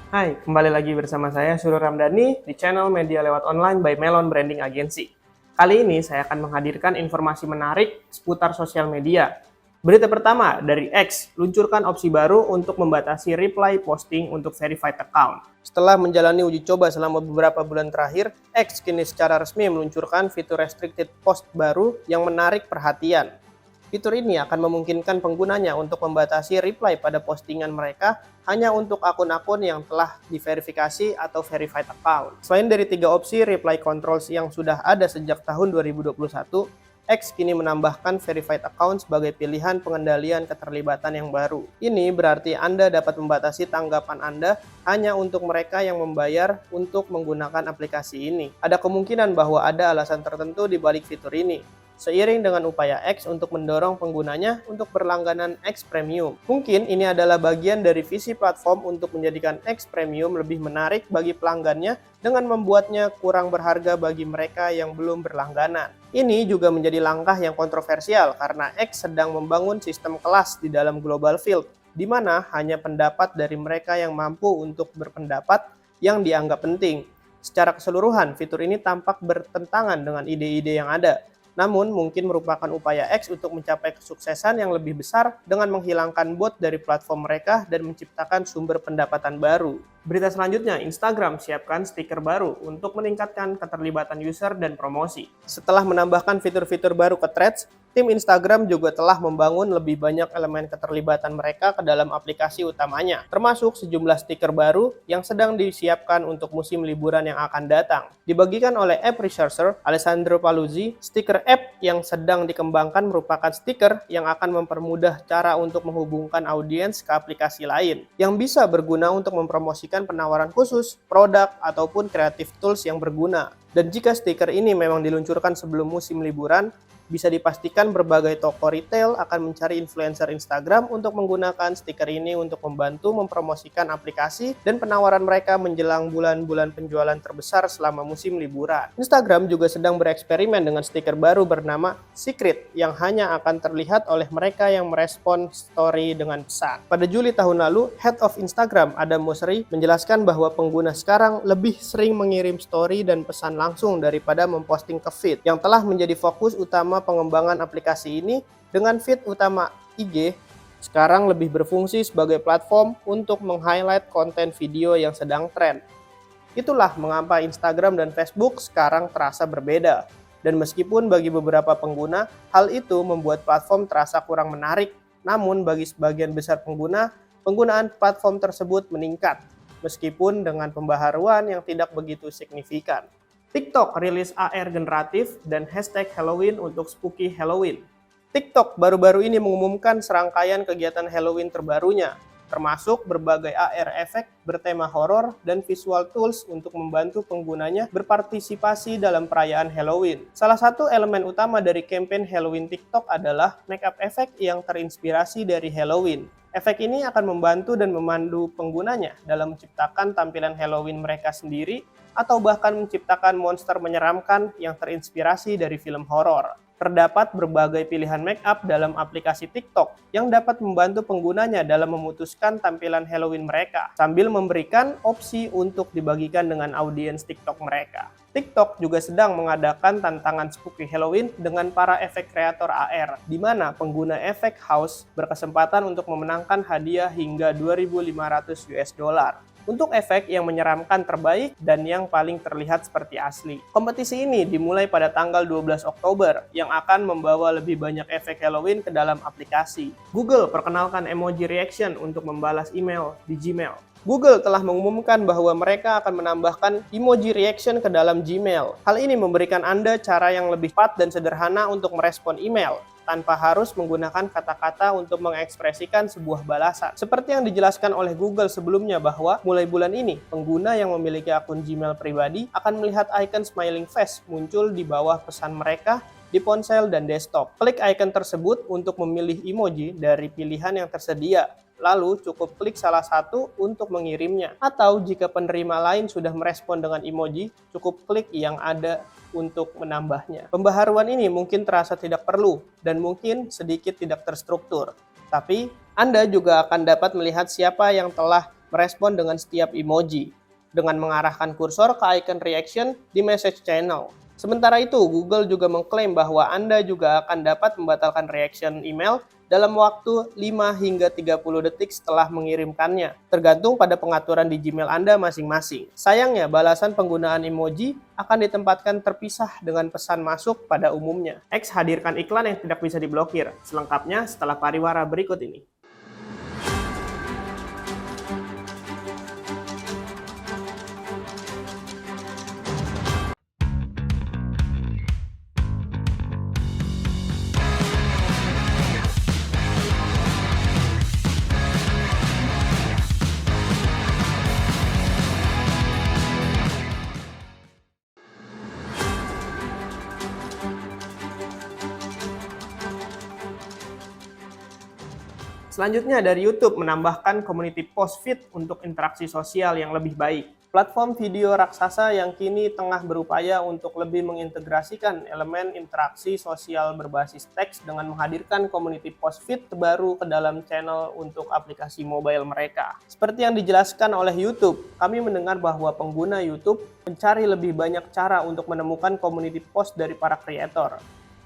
Hai, kembali lagi bersama saya Suryo Ramdhani di channel Media Lewat Online by Melon Branding Agency. Kali ini saya akan menghadirkan informasi menarik seputar sosial media. Berita pertama dari X, luncurkan opsi baru untuk membatasi reply posting untuk verified account. Setelah menjalani uji coba selama beberapa bulan terakhir, X kini secara resmi meluncurkan fitur restricted post baru yang menarik perhatian. Fitur ini akan memungkinkan penggunanya untuk membatasi reply pada postingan mereka hanya untuk akun-akun yang telah diverifikasi atau verified account. Selain dari 3 opsi reply controls yang sudah ada sejak tahun 2021, X kini menambahkan verified account sebagai pilihan pengendalian keterlibatan yang baru. Ini berarti Anda dapat membatasi tanggapan Anda hanya untuk mereka yang membayar untuk menggunakan aplikasi ini. Ada kemungkinan bahwa ada alasan tertentu di balik fitur ini, seiring dengan upaya X untuk mendorong penggunanya untuk berlangganan X Premium. Mungkin ini adalah bagian dari visi platform untuk menjadikan X Premium lebih menarik bagi pelanggannya dengan membuatnya kurang berharga bagi mereka yang belum berlangganan. Ini juga menjadi langkah yang kontroversial karena X sedang membangun sistem kelas di dalam global field, di mana hanya pendapat dari mereka yang mampu untuk berpendapat yang dianggap penting. Secara keseluruhan, fitur ini tampak bertentangan dengan ide-ide yang ada. Namun, mungkin merupakan upaya X untuk mencapai kesuksesan yang lebih besar dengan menghilangkan bot dari platform mereka dan menciptakan sumber pendapatan baru. Berita selanjutnya, Instagram siapkan stiker baru untuk meningkatkan keterlibatan user dan promosi. Setelah menambahkan fitur-fitur baru ke Threads, tim Instagram juga telah membangun lebih banyak elemen keterlibatan mereka ke dalam aplikasi utamanya, termasuk sejumlah stiker baru yang sedang disiapkan untuk musim liburan yang akan datang. Dibagikan oleh app researcher Alessandro Paluzzi, stiker app yang sedang dikembangkan merupakan stiker yang akan mempermudah cara untuk menghubungkan audiens ke aplikasi lain, yang bisa berguna untuk mempromosikan penawaran khusus, produk, ataupun kreatif tools yang berguna. Dan jika stiker ini memang diluncurkan sebelum musim liburan, bisa dipastikan berbagai toko retail akan mencari influencer Instagram untuk menggunakan stiker ini untuk membantu mempromosikan aplikasi dan penawaran mereka menjelang bulan-bulan penjualan terbesar selama musim liburan. Instagram juga sedang bereksperimen dengan stiker baru bernama Secret yang hanya akan terlihat oleh mereka yang merespon story dengan pesan. Pada Juli tahun lalu, Head of Instagram Adam Mosseri menjelaskan bahwa pengguna sekarang lebih sering mengirim story dan pesan langsung daripada memposting ke feed, yang telah menjadi fokus utama pengembangan aplikasi ini. Dengan feed utama IG sekarang lebih berfungsi sebagai platform untuk meng-highlight konten video yang sedang tren. Itulah mengapa Instagram dan Facebook sekarang terasa berbeda. Dan meskipun bagi beberapa pengguna, hal itu membuat platform terasa kurang menarik, namun bagi sebagian besar pengguna, penggunaan platform tersebut meningkat, meskipun dengan pembaharuan yang tidak begitu signifikan. TikTok rilis AR generatif dan hashtag Halloween untuk Spooky Halloween. TikTok baru-baru ini mengumumkan serangkaian kegiatan Halloween terbarunya, termasuk berbagai AR efek bertema horor dan visual tools untuk membantu penggunanya berpartisipasi dalam perayaan Halloween. Salah satu elemen utama dari campaign Halloween TikTok adalah makeup efek yang terinspirasi dari Halloween. Efek ini akan membantu dan memandu penggunanya dalam menciptakan tampilan Halloween mereka sendiri atau bahkan menciptakan monster menyeramkan yang terinspirasi dari film horor. Terdapat berbagai pilihan make up dalam aplikasi TikTok yang dapat membantu penggunanya dalam memutuskan tampilan Halloween mereka, sambil memberikan opsi untuk dibagikan dengan audiens TikTok mereka. TikTok juga sedang mengadakan tantangan Spooky Halloween dengan para efek kreator AR, di mana pengguna efek house berkesempatan untuk memenangkan hadiah hingga 2.500 US dollar. Untuk efek yang menyeramkan terbaik dan yang paling terlihat seperti asli. Kompetisi ini dimulai pada tanggal 12 Oktober yang akan membawa lebih banyak efek Halloween ke dalam aplikasi. Google perkenalkan emoji reaction untuk membalas email di Gmail. Google telah mengumumkan bahwa mereka akan menambahkan emoji reaction ke dalam Gmail. Hal ini memberikan Anda cara yang lebih cepat dan sederhana untuk merespon email, tanpa harus menggunakan kata-kata untuk mengekspresikan sebuah balasan. Seperti yang dijelaskan oleh Google sebelumnya bahwa mulai bulan ini, pengguna yang memiliki akun Gmail pribadi akan melihat icon smiling face muncul di bawah pesan mereka di ponsel dan desktop. Klik icon tersebut untuk memilih emoji dari pilihan yang tersedia. Lalu cukup klik salah satu untuk mengirimnya. Atau jika penerima lain sudah merespon dengan emoji, cukup klik yang ada untuk menambahnya. Pembaharuan ini mungkin terasa tidak perlu dan mungkin sedikit tidak terstruktur. Tapi Anda juga akan dapat melihat siapa yang telah merespon dengan setiap emoji, dengan mengarahkan kursor ke icon reaction di message channel. Sementara itu, Google juga mengklaim bahwa Anda juga akan dapat membatalkan reaction email dalam waktu 5 hingga 30 detik setelah mengirimkannya, tergantung pada pengaturan di Gmail Anda masing-masing. Sayangnya, balasan penggunaan emoji akan ditempatkan terpisah dengan pesan masuk pada umumnya. X hadirkan iklan yang tidak bisa diblokir. Selengkapnya setelah pariwara berikut ini. Selanjutnya dari YouTube menambahkan community post feed untuk interaksi sosial yang lebih baik. Platform video raksasa yang kini tengah berupaya untuk lebih mengintegrasikan elemen interaksi sosial berbasis teks dengan menghadirkan community post feed terbaru ke dalam channel untuk aplikasi mobile mereka. Seperti yang dijelaskan oleh YouTube, kami mendengar bahwa pengguna YouTube mencari lebih banyak cara untuk menemukan community post dari para kreator.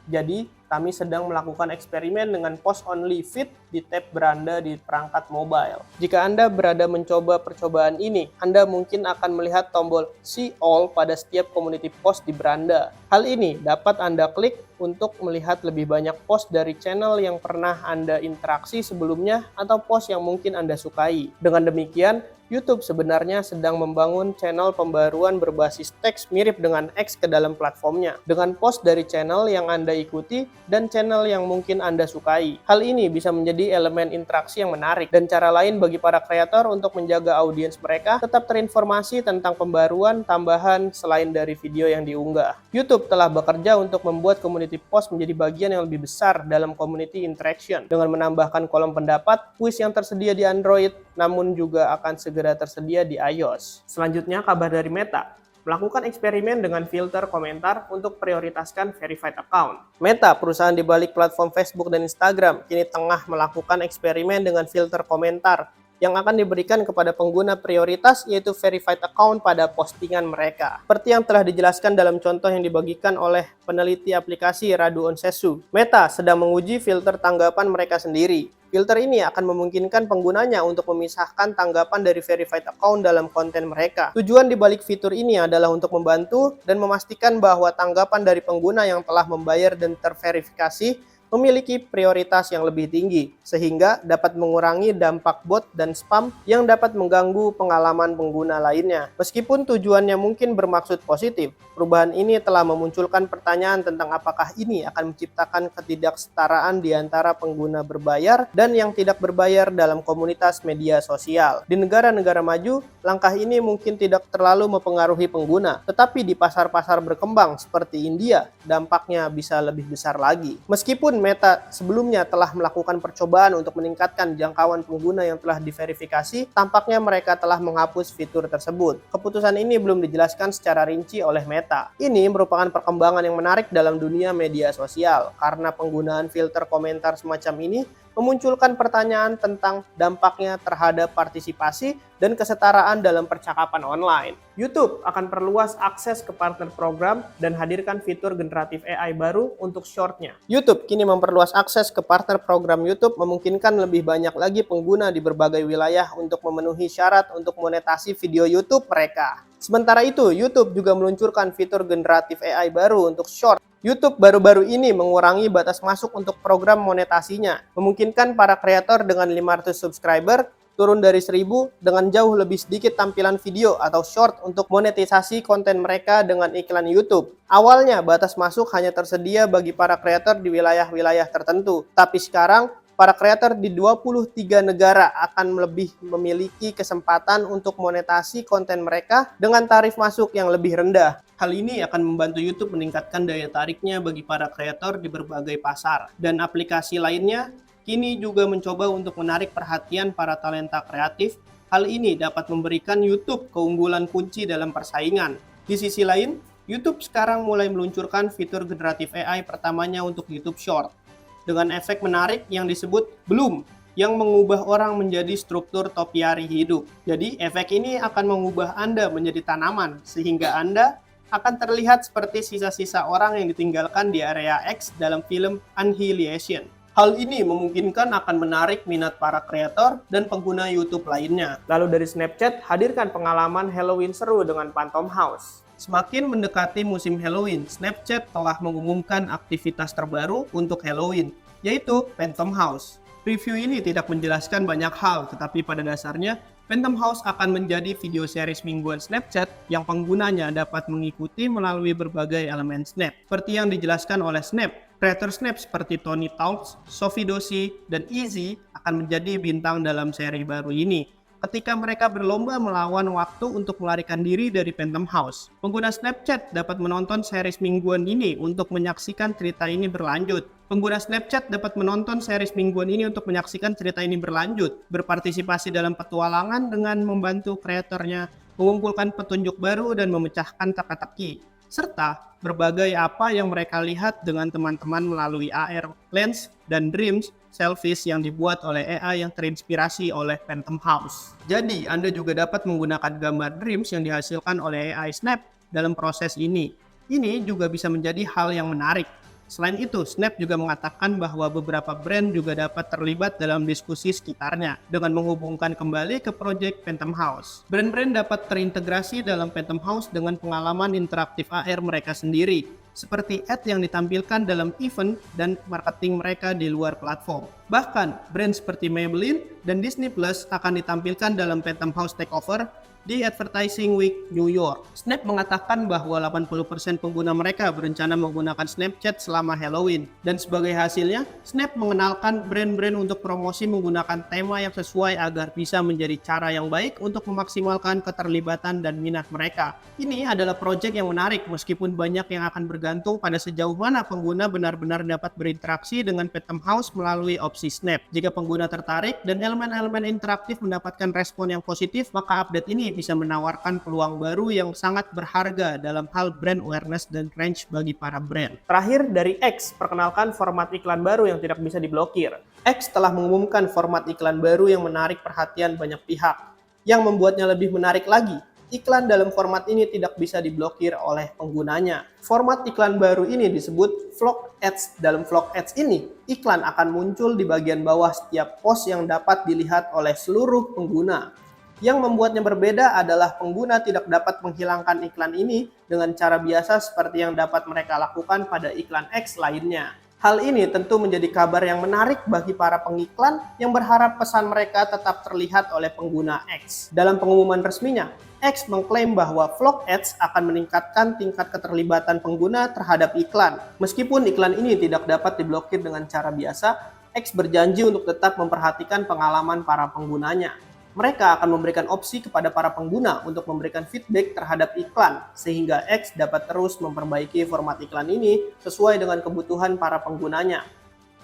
Jadi, kami sedang melakukan eksperimen dengan post only feed di tab beranda di perangkat mobile. Jika Anda berada mencoba percobaan ini, Anda mungkin akan melihat tombol See All pada setiap community post di beranda. Hal ini dapat Anda klik untuk melihat lebih banyak post dari channel yang pernah Anda interaksi sebelumnya atau post yang mungkin Anda sukai. Dengan demikian, YouTube sebenarnya sedang membangun channel pembaruan berbasis teks mirip dengan X ke dalam platformnya, dengan post dari channel yang Anda ikuti dan channel yang mungkin Anda sukai. Hal ini bisa menjadi elemen interaksi yang menarik dan cara lain bagi para kreator untuk menjaga audiens mereka tetap terinformasi tentang pembaruan tambahan selain dari video yang diunggah. YouTube telah bekerja untuk membuat community post menjadi bagian yang lebih besar dalam community interaction dengan menambahkan kolom pendapat, quiz yang tersedia di Android, namun juga akan segera tersedia di iOS. Selanjutnya, kabar dari Meta melakukan eksperimen dengan filter komentar untuk prioritaskan verified account. Meta, perusahaan di balik platform Facebook dan Instagram, kini tengah melakukan eksperimen dengan filter komentar yang akan diberikan kepada pengguna prioritas, yaitu verified account pada postingan mereka. Seperti yang telah dijelaskan dalam contoh yang dibagikan oleh peneliti aplikasi Radu Onsesu, Meta sedang menguji filter tanggapan mereka sendiri. Filter ini akan memungkinkan penggunanya untuk memisahkan tanggapan dari verified account dalam konten mereka. Tujuan dibalik fitur ini adalah untuk membantu dan memastikan bahwa tanggapan dari pengguna yang telah membayar dan terverifikasi memiliki prioritas yang lebih tinggi, sehingga dapat mengurangi dampak bot dan spam yang dapat mengganggu pengalaman pengguna lainnya. Meskipun tujuannya mungkin bermaksud positif, perubahan ini telah memunculkan pertanyaan tentang apakah ini akan menciptakan ketidaksetaraan di antara pengguna berbayar dan yang tidak berbayar dalam komunitas media sosial. Di negara-negara maju, langkah ini mungkin tidak terlalu mempengaruhi pengguna, tetapi di pasar-pasar berkembang seperti India, dampaknya bisa lebih besar lagi. Meskipun Meta sebelumnya telah melakukan percobaan untuk meningkatkan jangkauan pengguna yang telah diverifikasi, tampaknya mereka telah menghapus fitur tersebut. Keputusan ini belum dijelaskan secara rinci oleh Meta. Ini merupakan perkembangan yang menarik dalam dunia media sosial, karena penggunaan filter komentar semacam ini memunculkan pertanyaan tentang dampaknya terhadap partisipasi dan kesetaraan dalam percakapan online. YouTube akan perluas akses ke partner program dan hadirkan fitur generatif AI baru untuk short-nya. YouTube kini memperluas akses ke partner program YouTube, memungkinkan lebih banyak lagi pengguna di berbagai wilayah untuk memenuhi syarat untuk monetasi video YouTube mereka. Sementara itu, YouTube juga meluncurkan fitur generatif AI baru untuk short. YouTube baru-baru ini mengurangi batas masuk untuk program monetasinya, memungkinkan para kreator dengan 500 subscriber turun dari 1000 dengan jauh lebih sedikit tampilan video atau short untuk monetisasi konten mereka dengan iklan YouTube. Awalnya batas masuk hanya tersedia bagi para kreator di wilayah-wilayah tertentu, tapi sekarang para kreator di 23 negara akan lebih memiliki kesempatan untuk monetasi konten mereka dengan tarif masuk yang lebih rendah. Hal ini akan membantu YouTube meningkatkan daya tariknya bagi para kreator di berbagai pasar. Dan aplikasi lainnya kini juga mencoba untuk menarik perhatian para talenta kreatif. Hal ini dapat memberikan YouTube keunggulan kunci dalam persaingan. Di sisi lain, YouTube sekarang mulai meluncurkan fitur generatif AI pertamanya untuk YouTube Short, dengan efek menarik yang disebut bloom, yang mengubah orang menjadi struktur topiari hidup. Jadi, efek ini akan mengubah Anda menjadi tanaman, sehingga Anda akan terlihat seperti sisa-sisa orang yang ditinggalkan di area X dalam film Annihilation. Hal ini memungkinkan akan menarik minat para kreator dan pengguna YouTube lainnya. Lalu dari Snapchat, hadirkan pengalaman Halloween seru dengan Phantom House. Semakin mendekati musim Halloween, Snapchat telah mengumumkan aktivitas terbaru untuk Halloween, yaitu Phantom House. Review ini tidak menjelaskan banyak hal, tetapi pada dasarnya, Phantom House akan menjadi video series mingguan Snapchat yang penggunanya dapat mengikuti melalui berbagai elemen Snap. Seperti yang dijelaskan oleh Snap, kreator Snap seperti Tony Talks, Sophie Dosi, dan Easy akan menjadi bintang dalam seri baru ini ketika mereka berlomba melawan waktu untuk melarikan diri dari Phantom House. Pengguna Snapchat dapat menonton series mingguan ini untuk menyaksikan cerita ini berlanjut. Pengguna Snapchat dapat menonton series mingguan ini untuk menyaksikan cerita ini berlanjut, berpartisipasi dalam petualangan dengan membantu kreatornya mengumpulkan petunjuk baru dan memecahkan teka-teki, serta berbagai apa yang mereka lihat dengan teman-teman melalui AR Lens dan Dreams selfies yang dibuat oleh AI yang terinspirasi oleh Phantom House. Jadi, Anda juga dapat menggunakan gambar Dreams yang dihasilkan oleh AI Snap dalam proses ini. Ini juga bisa menjadi hal yang menarik. Selain itu, Snap juga mengatakan bahwa beberapa brand juga dapat terlibat dalam diskusi sekitarnya dengan menghubungkan kembali ke proyek Phantom House. Brand-brand dapat terintegrasi dalam Phantom House dengan pengalaman interaktif AR mereka sendiri, seperti ad yang ditampilkan dalam event dan marketing mereka di luar platform. Bahkan, brand seperti Maybelline dan Disney Plus akan ditampilkan dalam Phantom House Takeover di Advertising Week New York. Snap mengatakan bahwa 80% pengguna mereka berencana menggunakan Snapchat selama Halloween. Dan sebagai hasilnya, Snap mengenalkan brand-brand untuk promosi menggunakan tema yang sesuai agar bisa menjadi cara yang baik untuk memaksimalkan keterlibatan dan minat mereka. Ini adalah proyek yang menarik meskipun banyak yang akan bergantung pada sejauh mana pengguna benar-benar dapat berinteraksi dengan Phantom House melalui opsi Snap. Jika pengguna tertarik dan elemen-elemen interaktif mendapatkan respon yang positif, maka update ini bisa menawarkan peluang baru yang sangat berharga dalam hal brand awareness dan range bagi para brand. Terakhir dari X, perkenalkan format iklan baru yang tidak bisa diblokir. X telah mengumumkan format iklan baru yang menarik perhatian banyak pihak. Yang membuatnya lebih menarik lagi, iklan dalam format ini tidak bisa diblokir oleh penggunanya. Format iklan baru ini disebut Vlog Ads. Dalam Vlog Ads ini, iklan akan muncul di bagian bawah setiap post yang dapat dilihat oleh seluruh pengguna. Yang membuatnya berbeda adalah pengguna tidak dapat menghilangkan iklan ini dengan cara biasa seperti yang dapat mereka lakukan pada iklan X lainnya. Hal ini tentu menjadi kabar yang menarik bagi para pengiklan yang berharap pesan mereka tetap terlihat oleh pengguna X. Dalam pengumuman resminya, X mengklaim bahwa Vlog Ads akan meningkatkan tingkat keterlibatan pengguna terhadap iklan. Meskipun iklan ini tidak dapat diblokir dengan cara biasa, X berjanji untuk tetap memperhatikan pengalaman para penggunanya. Mereka akan memberikan opsi kepada para pengguna untuk memberikan feedback terhadap iklan, sehingga X dapat terus memperbaiki format iklan ini sesuai dengan kebutuhan para penggunanya.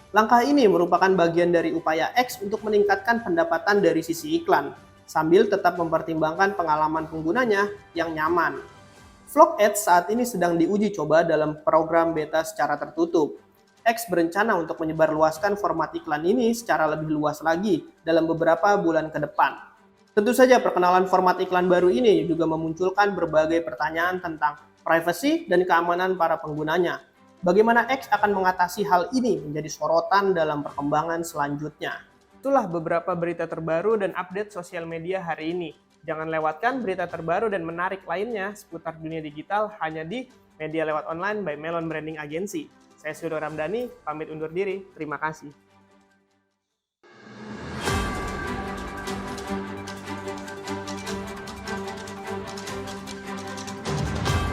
Langkah ini merupakan bagian dari upaya X untuk meningkatkan pendapatan dari sisi iklan, sambil tetap mempertimbangkan pengalaman penggunanya yang nyaman. Vlog Ads saat ini sedang diuji coba dalam program beta secara tertutup. X berencana untuk menyebarluaskan format iklan ini secara lebih luas lagi dalam beberapa bulan ke depan. Tentu saja perkenalan format iklan baru ini juga memunculkan berbagai pertanyaan tentang privasi dan keamanan para penggunanya. Bagaimana X akan mengatasi hal ini menjadi sorotan dalam perkembangan selanjutnya. Itulah beberapa berita terbaru dan update sosial media hari ini. Jangan lewatkan berita terbaru dan menarik lainnya seputar dunia digital hanya di Media Lewat Online by Melon Branding Agency. Saya Suryo Ramdhani, pamit undur diri. Terima kasih.